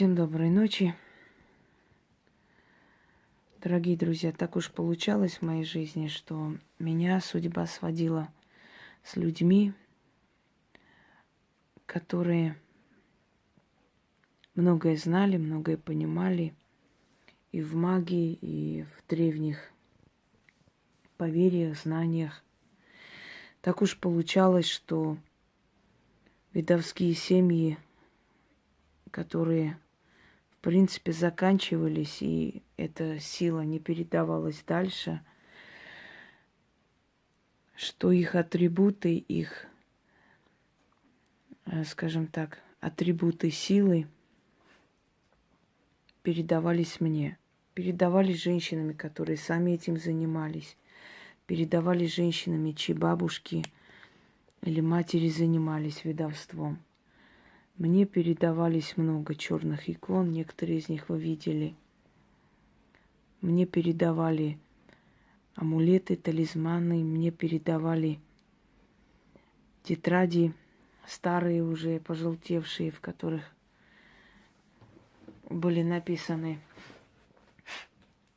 Всем доброй ночи. Дорогие друзья, так уж получалось в моей жизни, что меня судьба сводила с людьми, которые многое знали, многое понимали и в магии, и в древних поверьях, знаниях. Так уж получалось, что видовские семьи, которые в принципе заканчивались, и эта сила не передавалась дальше, что их атрибуты, их, скажем так, атрибуты силы передавались мне. Передавались женщинами, которые сами этим занимались. Передавались женщинами, чьи бабушки или матери занимались ведовством. Мне передавались много черных икон, некоторые из них вы видели. Мне передавали амулеты, талисманы, мне передавали тетради, старые уже, пожелтевшие, в которых были написаны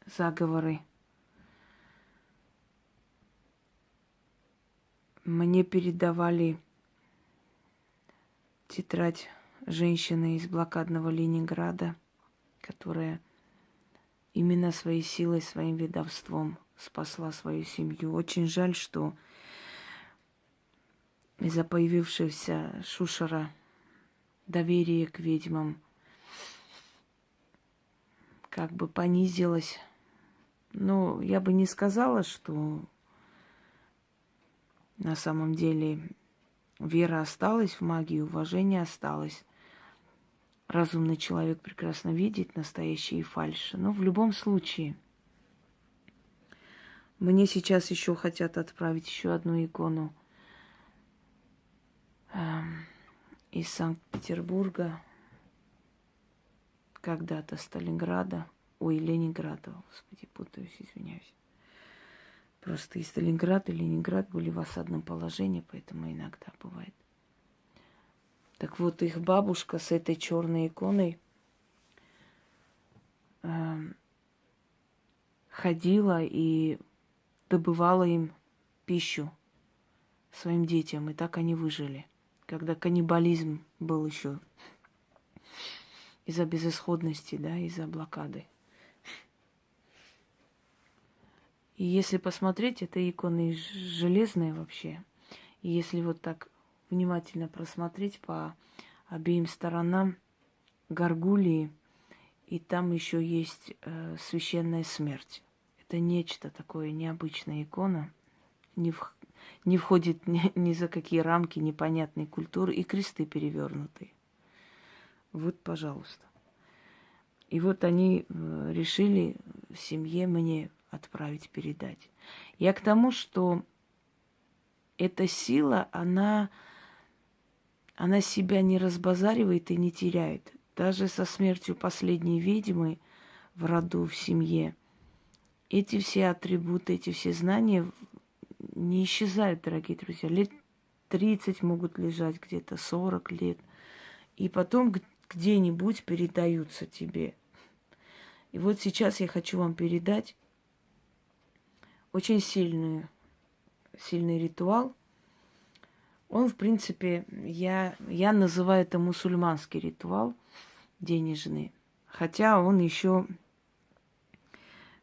заговоры. Мне передавали тетрадь женщины из блокадного Ленинграда, которая именно своей силой, своим ведовством спасла свою семью. Очень жаль, что из-за появившегося шушера доверие к ведьмам как бы понизилось. Но я бы не сказала, что на самом деле вера осталась в магии, уважение осталось. Разумный человек прекрасно видит настоящее и фальшь. Но в любом случае, мне сейчас еще хотят отправить еще одну икону из Санкт-Петербурга, когда-то Сталинграда, Ленинграда, господи, путаюсь, извиняюсь. Просто и Сталинград, и Ленинград были в осадном положении, поэтому иногда бывает. Так вот, их бабушка с этой черной иконой ходила и добывала им пищу своим детям, и так они выжили. Когда каннибализм был еще из-за безысходности, да, из-за блокады. И если посмотреть, это иконы железные вообще. И если вот так внимательно просмотреть по обеим сторонам горгульи, и там еще есть священная смерть. Это нечто такое, необычная икона, не входит ни за какие рамки непонятной культуры, и кресты перевернутые. Вот, пожалуйста. И вот они решили в семье мне отправить, передать. Я к тому, что эта сила, она себя не разбазаривает и не теряет. Даже со смертью последней ведьмы в роду, в семье, эти все атрибуты, эти все знания не исчезают, дорогие друзья. Лет 30 могут лежать, где-то 40 лет. И потом где-нибудь передаются тебе. И вот сейчас я хочу вам передать очень сильный ритуал. Он, в принципе, я называю это мусульманский ритуал денежный. Хотя он еще,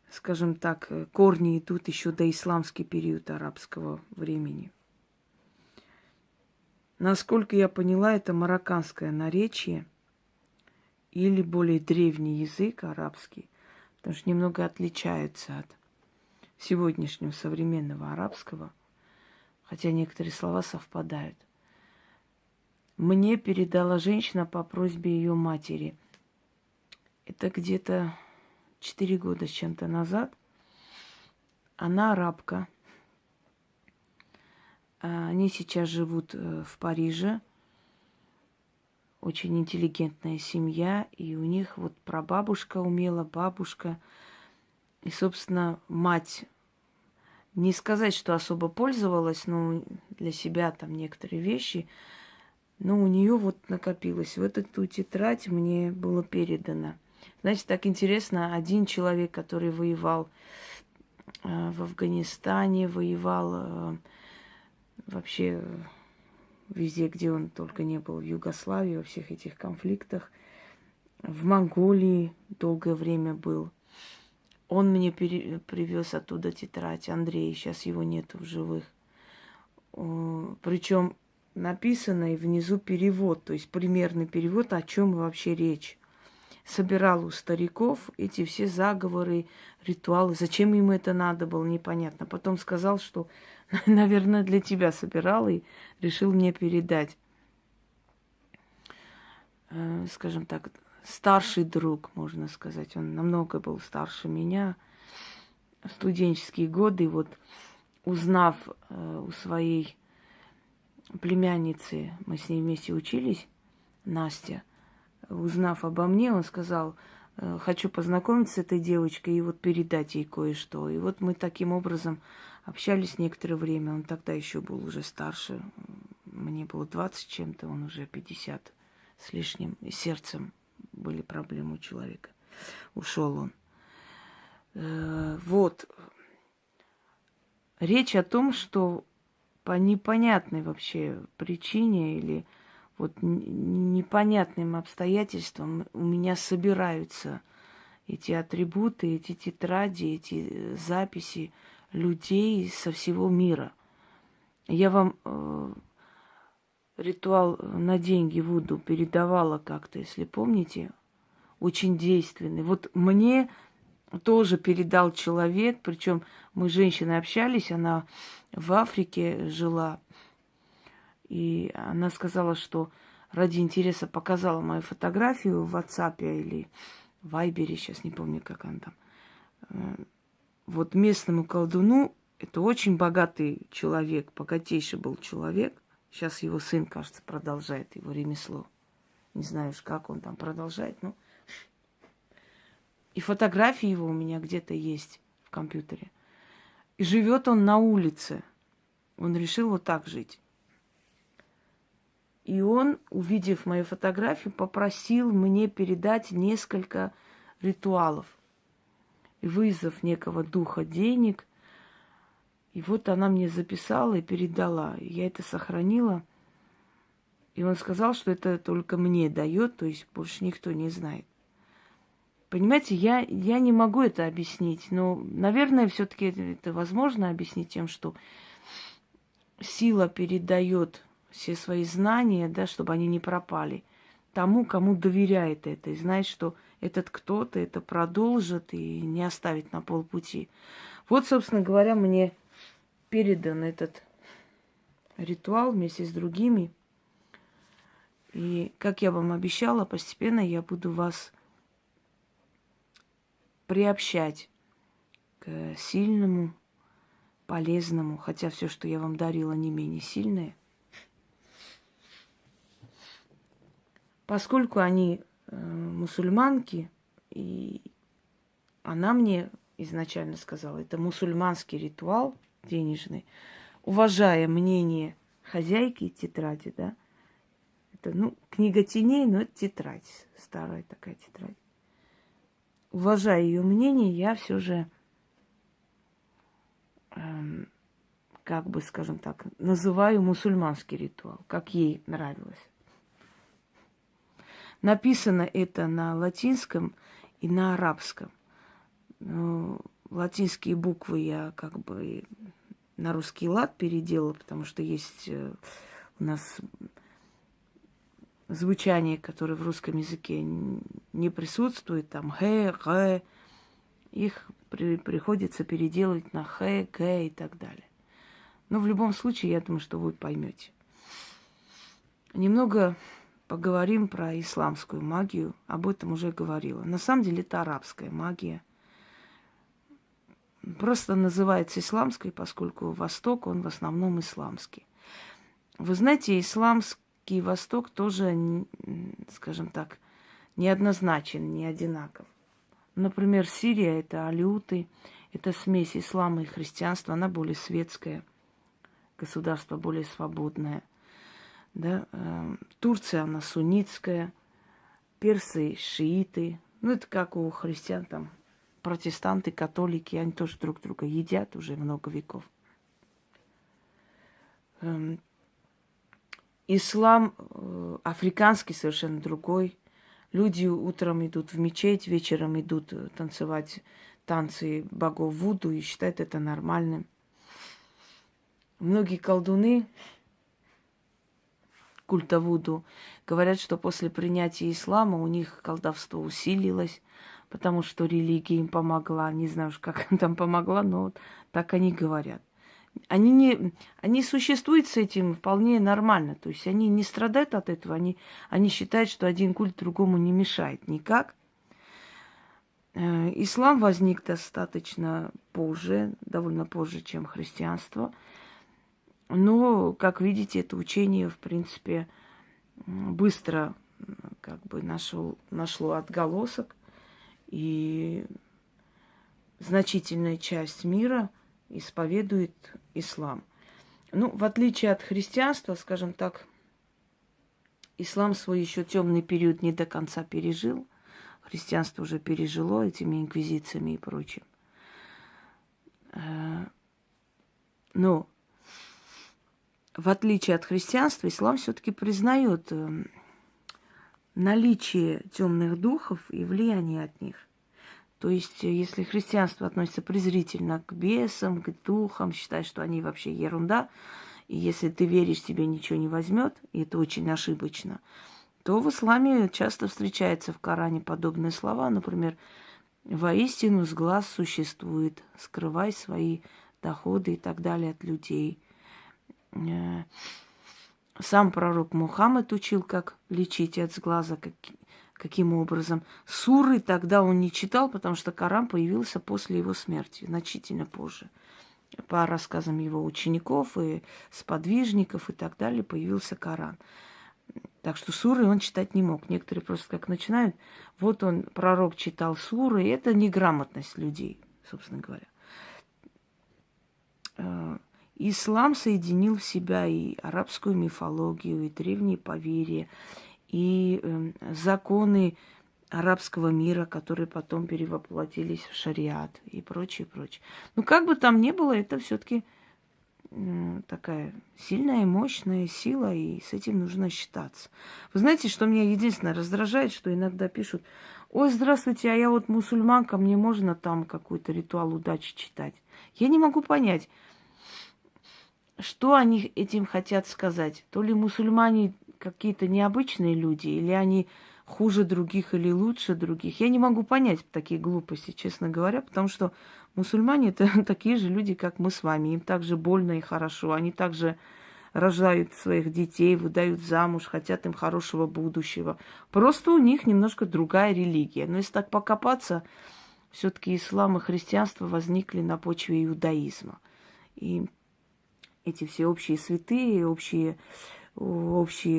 скажем так, корни идут еще до исламский период арабского времени. Насколько я поняла, это марокканское наречие или более древний язык арабский, потому что немного отличается от сегодняшнего современного арабского, хотя некоторые слова совпадают. Мне передала женщина по просьбе ее матери. Это где-то 4 года с чем-то назад. Она арабка. Они сейчас живут в Париже. Очень интеллигентная семья. И у них вот прабабушка умела, бабушка. И, собственно, мать, не сказать, что особо пользовалась, но для себя там некоторые вещи Но у нее вот накопилось. Вот эту тетрадь мне было передано. Знаете, так интересно, один человек, который воевал в Афганистане, воевал вообще везде, где он только не был, в Югославии, во всех этих конфликтах, в Монголии долгое время был. Он мне привез оттуда тетрадь. Андрей, сейчас его нету в живых. Причем написано и внизу перевод, то есть примерный перевод, о чем вообще речь. Собирал у стариков эти все заговоры, ритуалы. Зачем ему это надо было, непонятно. Потом сказал, что, наверное, для тебя собирал и решил мне передать. Скажем так, старший друг, можно сказать. Он намного был старше меня. В студенческие годы, вот узнав у своей племянницы, мы с ней вместе учились, Настя, узнав обо мне, он сказал: хочу познакомиться с этой девочкой и вот передать ей кое-что. И вот мы таким образом общались некоторое время. Он тогда еще был уже старше. Мне было 20 чем-то, он уже 50 с лишним. И сердцем были проблемы у человека. Ушел он. Вот. Речь о том, что по непонятной вообще причине или вот непонятным обстоятельствам у меня собираются эти атрибуты, эти тетради, эти записи людей со всего мира. Я вам ритуал на деньги Вуду передавала как-то, если помните, очень действенный. Вот мне тоже передал человек, причем мы с женщиной общались, она в Африке жила, и она сказала, что ради интереса показала мою фотографию в WhatsApp или в Вайбере, сейчас не помню, как она там. Вот местному колдуну, это очень богатый человек, богатейший был человек. Сейчас его сын, кажется, продолжает его ремесло. Не знаю уж, как он там продолжает, но... И фотографии его у меня где-то есть в компьютере. И живет он на улице. Он решил вот так жить. И он, увидев мою фотографию, попросил мне передать несколько ритуалов. И вызов некого духа денег. И вот она мне записала и передала. Я это сохранила. И он сказал, что это только мне дает, то есть больше никто не знает. Понимаете, я не могу это объяснить, но, наверное, все-таки это возможно объяснить тем, что сила передает все свои знания, да, чтобы они не пропали тому, кому доверяет это, и знает, что этот кто-то это продолжит и не оставит на полпути. Вот, собственно говоря, мне передан этот ритуал вместе с другими. И, как я вам обещала, постепенно я буду вас приобщать к сильному, полезному, хотя все, что я вам дарила, не менее сильное. Поскольку они мусульманки, и она мне изначально сказала, это мусульманский ритуал денежный, уважая мнение хозяйки тетради, да, это, книга теней, но это тетрадь, старая такая тетрадь. Уважая ее мнение, я все же, как бы, скажем так, называю мусульманский ритуал, как ей нравилось. Написано это на латинском и на арабском. Латинские буквы я как бы на русский лад переделала, потому что есть у нас звучание, которое в русском языке не присутствует, там х, г, их приходится переделать на х, к и так далее. Но в любом случае, я думаю, что вы поймете. Немного поговорим про исламскую магию. Об этом уже говорила. На самом деле это арабская магия. Просто называется исламской, поскольку Восток, он в основном исламский. Вы знаете, исламский Восток тоже, скажем так, неоднозначен, не одинаков. Например, Сирия – это алиуты, это смесь ислама и христианства, она более светская, государство более свободное. Да? Турция, она суннитская, персы, шииты. Ну, это как у христиан там. Протестанты, католики, они тоже друг друга едят уже много веков. Ислам африканский совершенно другой. Люди утром идут в мечеть, вечером идут танцевать танцы богов Вуду и считают это нормальным. Многие колдуны культа Вуду говорят, что после принятия ислама у них колдовство усилилось, потому что религия им помогла. Не знаю уж, как она там помогла, но вот так они говорят. Они существуют с этим вполне нормально. То есть они не страдают от этого. Они считают, что один культ другому не мешает никак. Ислам возник достаточно позже, довольно позже, чем христианство. Но, как видите, это учение, в принципе, быстро как бы нашло отголосок. И значительная часть мира исповедует ислам. Ну, в отличие от христианства, скажем так, ислам свой еще темный период не до конца пережил. Христианство уже пережило этими инквизициями и прочим. Но в отличие от христианства, ислам все-таки признает наличие темных духов и влияние от них. То есть, если христианство относится презрительно к бесам, к духам, считает, что они вообще ерунда, и если ты веришь, тебе ничего не возьмет, и это очень ошибочно, то в исламе часто встречаются в Коране подобные слова. Например, «Воистину с глаз существует, скрывай свои доходы» и так далее от людей. Сам пророк Мухаммад учил, как лечить от сглаза, каким образом. Суры тогда он не читал, потому что Коран появился после его смерти, значительно позже. По рассказам его учеников и сподвижников и так далее появился Коран. Так что суры он читать не мог. Некоторые просто как начинают. Вот он, пророк, читал суры. Это неграмотность людей, собственно говоря. Ислам соединил в себя и арабскую мифологию, и древние поверья, и законы арабского мира, которые потом перевоплотились в шариат и прочее, прочее. Ну, как бы там ни было, это все-таки такая сильная и мощная сила, и с этим нужно считаться. Вы знаете, что меня единственное раздражает, что иногда пишут: ой, здравствуйте, а я вот мусульманка, мне можно там какой-то ритуал удачи читать? Я не могу понять, что они этим хотят сказать. То ли мусульмане какие-то необычные люди, или они хуже других, или лучше других. Я не могу понять такие глупости, честно говоря, потому что мусульмане – это такие же люди, как мы с вами. Им также больно и хорошо. Они также рождают своих детей, выдают замуж, хотят им хорошего будущего. Просто у них немножко другая религия. Но если так покопаться, все-таки ислам и христианство возникли на почве иудаизма. И эти все общие святые, общие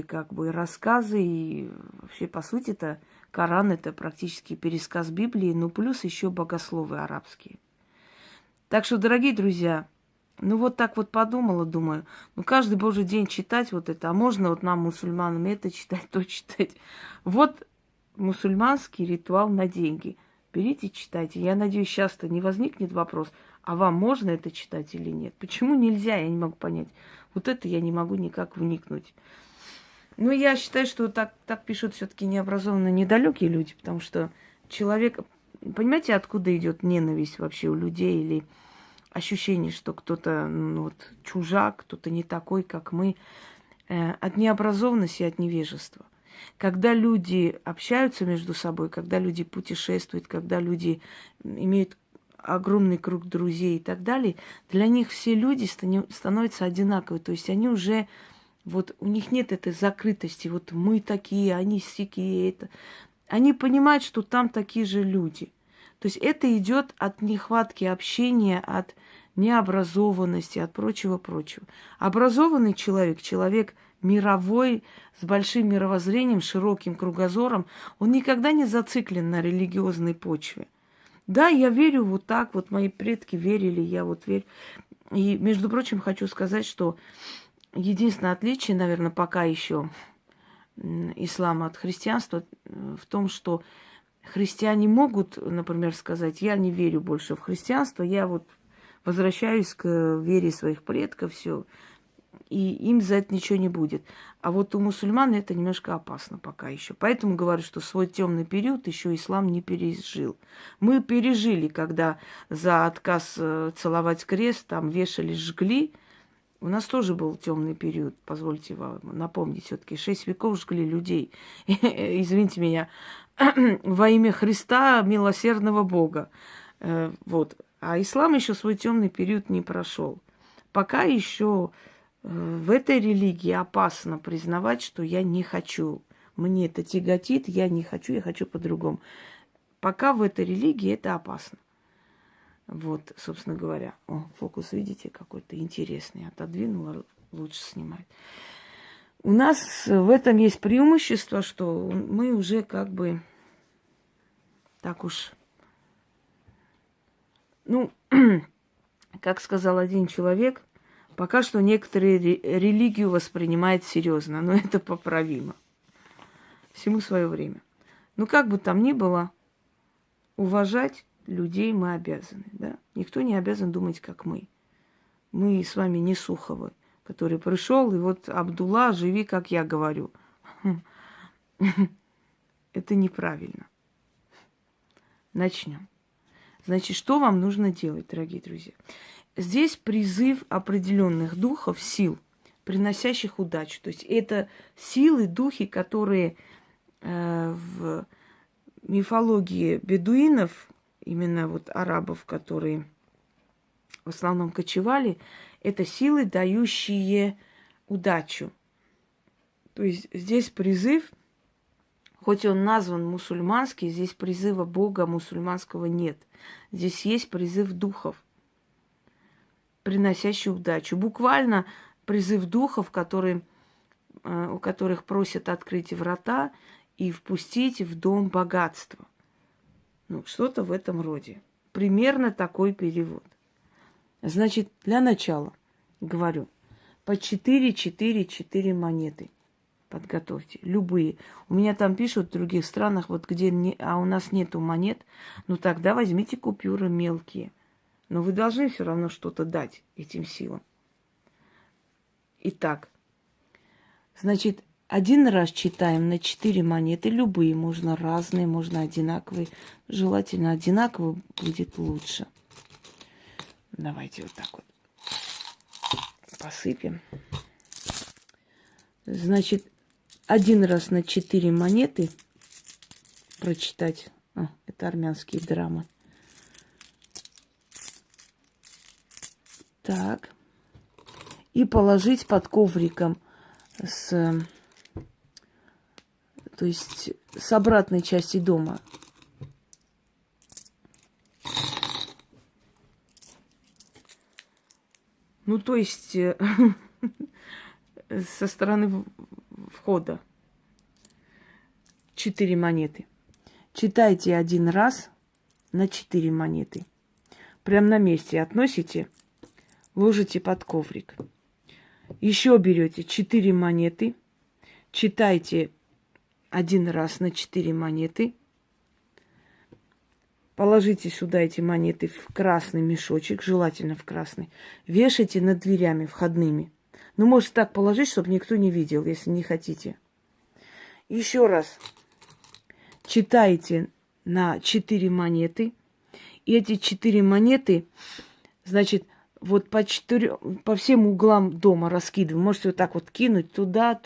как бы рассказы. И вообще, по сути, это Коран, это практически пересказ Библии, ну плюс еще богословы арабские. Так что, дорогие друзья, ну вот так вот подумала, думаю, ну каждый божий день читать вот это, а можно вот нам, мусульманам, это читать, то читать. Вот мусульманский ритуал на деньги. Берите, читайте. Я надеюсь, сейчас-то не возникнет вопрос, а вам можно это читать или нет? Почему нельзя, я не могу понять. Вот это я не могу никак вникнуть. Ну, я считаю, что так пишут все-таки необразованные, недалекие люди, потому что человек... Понимаете, откуда идет ненависть вообще у людей или ощущение, что кто-то вот, чужак, кто-то не такой, как мы? От необразованности и от невежества. Когда люди общаются между собой, когда люди путешествуют, когда люди имеют огромный круг друзей и так далее, для них все люди становятся одинаковы. То есть они уже, вот у них нет этой закрытости, вот мы такие, они сякие, это. Они понимают, что там такие же люди. То есть это идет от нехватки общения, от необразованности, от прочего-прочего. Образованный человек мировой, с большим мировоззрением, широким кругозором, он никогда не зациклен на религиозной почве. Да, я верю вот так, вот мои предки верили, я вот верю. И, между прочим, хочу сказать, что единственное отличие, наверное, пока еще ислама от христианства в том, что христиане могут, например, сказать: я не верю больше в христианство, я вот возвращаюсь к вере своих предков, все, и им за это ничего не будет. А вот у мусульман это немножко опасно пока еще. Поэтому говорю, что свой темный период еще ислам не пережил. Мы пережили, когда за отказ целовать крест там вешали, жгли. У нас тоже был темный период, позвольте вам напомнить, все-таки 6 веков жгли людей. Извините меня, во имя Христа, милосердного Бога. Вот. А ислам еще свой темный период не прошел. Пока еще в этой религии опасно признавать, что я не хочу. Мне это тяготит, я не хочу, я хочу по-другому. Пока в этой религии это опасно. Вот, собственно говоря. О, фокус, видите, какой-то интересный. Отодвинула, лучше снимает. У нас в этом есть преимущество, что мы уже как бы так уж... Ну, как сказал один человек, пока что некоторые религию воспринимают серьезно, но это поправимо. Всему свое время. Ну, как бы там ни было, уважать людей мы обязаны, да? Никто не обязан думать, как мы. Мы с вами не Суховы, который пришел, и вот: Абдулла, живи, как я говорю. Это неправильно. Начнем. Значит, что вам нужно делать, дорогие друзья? Здесь призыв определенных духов, сил, приносящих удачу. То есть это силы, духи, которые в мифологии бедуинов, именно вот арабов, которые в основном кочевали, это силы, дающие удачу. То есть здесь призыв, хоть он назван мусульманский, здесь призыва Бога мусульманского нет. Здесь есть призыв духов, приносящий удачу. Буквально призыв духов, у которых просят открыть врата и впустить в дом богатство. Ну, что-то в этом роде. Примерно такой перевод. Значит, для начала, говорю, по 4 монеты подготовьте. Любые. У меня там пишут в других странах, вот где а у нас нету монет, ну тогда возьмите купюры мелкие. Но вы должны все равно что-то дать этим силам. Итак, значит, один раз читаем на 4 монеты, любые, можно разные, можно одинаковые. Желательно одинаковые будет лучше. Давайте вот так вот посыпем. Значит, один раз на 4 монеты прочитать. Это армянские драмы. Так. И положить под ковриком то есть с обратной части дома. Ну, то есть со стороны входа. 4 монеты. Читайте один раз на 4 монеты. Прям на месте относите, ложите под коврик. Еще берете 4 монеты, читайте один раз на 4 монеты. Положите сюда эти монеты в красный мешочек, желательно в красный. Вешайте над дверями входными. Ну, можете так положить, чтобы никто не видел, если не хотите. Еще раз. Читайте на 4 монеты. И эти 4 монеты, значит, вот по всем углам дома раскидываем. Можете вот так вот кинуть туда,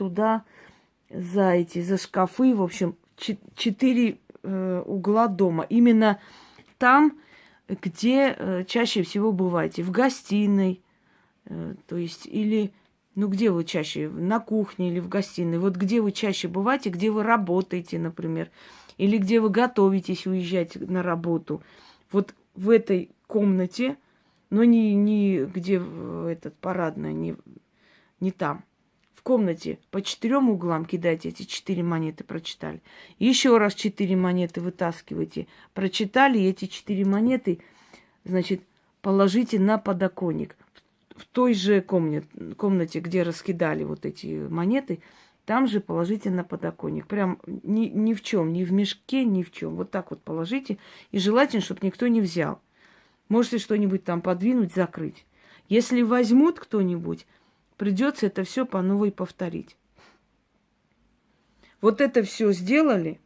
за шкафы. В общем, 4 угла дома. Именно там, где чаще всего бываете. В гостиной, то есть, или, ну, где вы чаще? На кухне или в гостиной. Вот где вы чаще бываете, где вы работаете, например. Или где вы готовитесь уезжать на работу. Вот в этой комнате, но не где парадная, не там. В комнате по 4 углам кидайте эти 4 монеты, прочитали. Еще раз 4 монеты вытаскивайте. Прочитали, и эти 4 монеты, значит, положите на подоконник. в той же комнате, где раскидали вот эти монеты, там же положите на подоконник. Прям ни в чем, ни в мешке, ни в чем. Вот так вот положите. И желательно, чтобы никто не взял. Можете что-нибудь там подвинуть, закрыть. Если возьмут кто-нибудь, придется это все по новой повторить. Вот это все сделали,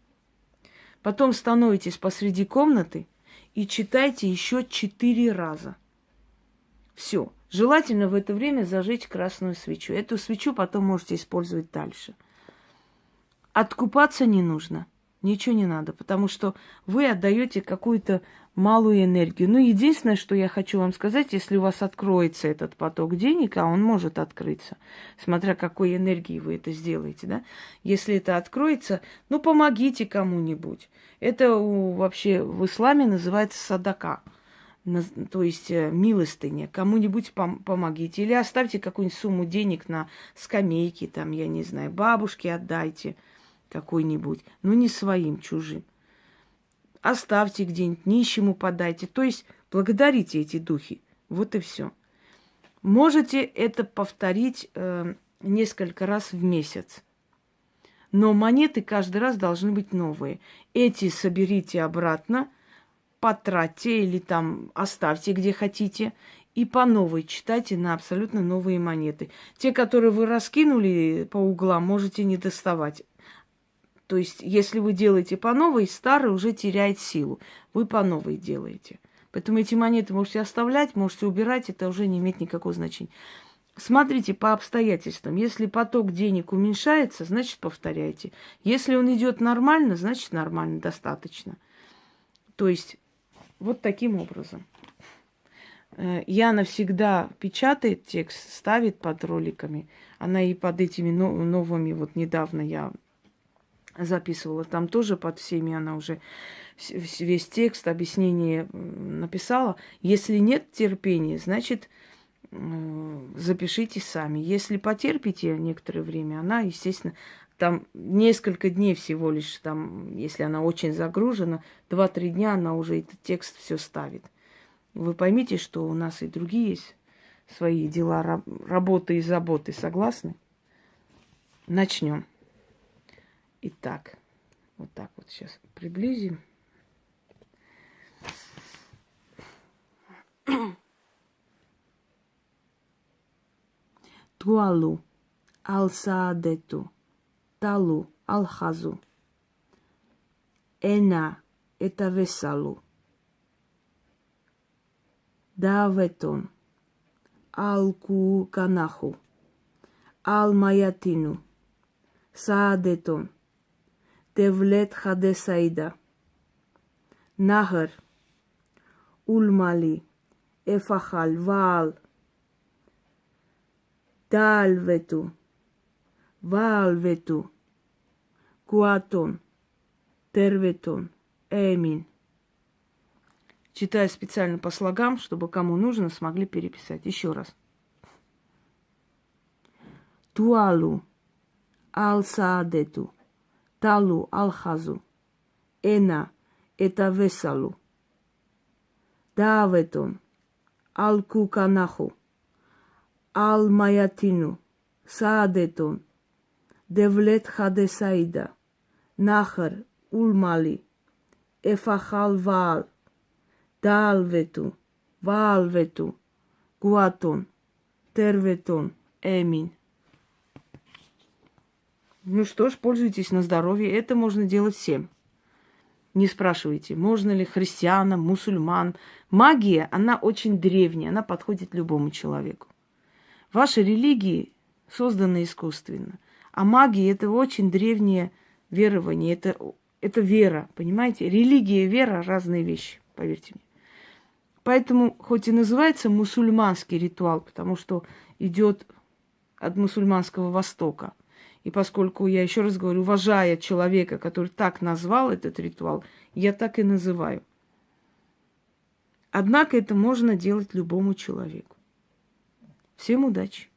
потом становитесь посреди комнаты и читайте еще 4 раза. Все. Желательно в это время зажечь красную свечу. Эту свечу потом можете использовать дальше. Откупаться не нужно. Ничего не надо, потому что вы отдаете какую-то малую энергию. Ну, единственное, что я хочу вам сказать, если у вас откроется этот поток денег, а он может открыться, смотря какой энергией вы это сделаете, да? Если это откроется, ну, помогите кому-нибудь. Это вообще в исламе называется садака, то есть милостыня. Кому-нибудь помогите. Или оставьте какую-нибудь сумму денег на скамейке, там, я не знаю, бабушке отдайте какой-нибудь, но не своим, чужим. Оставьте где-нибудь, нищему подайте. То есть благодарите эти духи. Вот и все. Можете это повторить несколько раз в месяц. Но монеты каждый раз должны быть новые. Эти соберите обратно, потратьте или там оставьте где хотите. И по новой читайте на абсолютно новые монеты. Те, которые вы раскинули по углам, можете не доставать. То есть, если вы делаете по новой, старый уже теряет силу. Вы по новой делаете. Поэтому эти монеты можете оставлять, можете убирать, это уже не имеет никакого значения. Смотрите по обстоятельствам. Если поток денег уменьшается, значит, повторяйте. Если он идет нормально, значит, нормально, достаточно. То есть, вот таким образом. Яна всегда печатает текст, ставит под роликами. Она и под этими новыми, вот недавно я записывала. Там тоже под всеми она уже весь текст, объяснение написала. Если нет терпения, значит, запишите сами. Если потерпите некоторое время, она, естественно, там несколько дней всего лишь, там, если она очень загружена, 2-3 дня она уже этот текст все ставит. Вы поймите, что у нас и другие есть свои дела, работы и заботы. Согласны? Начнем. Итак, вот так вот сейчас приблизим. Туалу ал-саадету, талу ал-хазу, эна это весалу, даветон, ал-ку канаху, ал-маятину, саадетон, Девлет Хадесаида, Нахар, Ульмали, Эфахал, Ваал, Дальвету, Ваалвету, Куатон, Терветон, Эмин. Читаю специально по слогам, чтобы кому нужно, смогли переписать. Еще раз. Туалу, Ал-Саадету, Талу ал-хазу, эна это весалу, даветон, ал-куканаху, ал-маятину, саадетон, девлет хадесаида, нахар ульмали, эфахал ваал, далвету, ваалвету, гуатон, терветон, эмин. Ну что ж, пользуйтесь на здоровье. Это можно делать всем. Не спрашивайте, можно ли христианам, мусульман. Магия, она очень древняя, она подходит любому человеку. Ваши религии созданы искусственно. А магия – это очень древнее верование, это вера, понимаете? Религия и вера – разные вещи, поверьте мне. Поэтому, хоть и называется мусульманский ритуал, потому что идет от мусульманского Востока, и поскольку, я еще раз говорю, уважая человека, который так назвал этот ритуал, я так и называю. Однако это можно делать любому человеку. Всем удачи!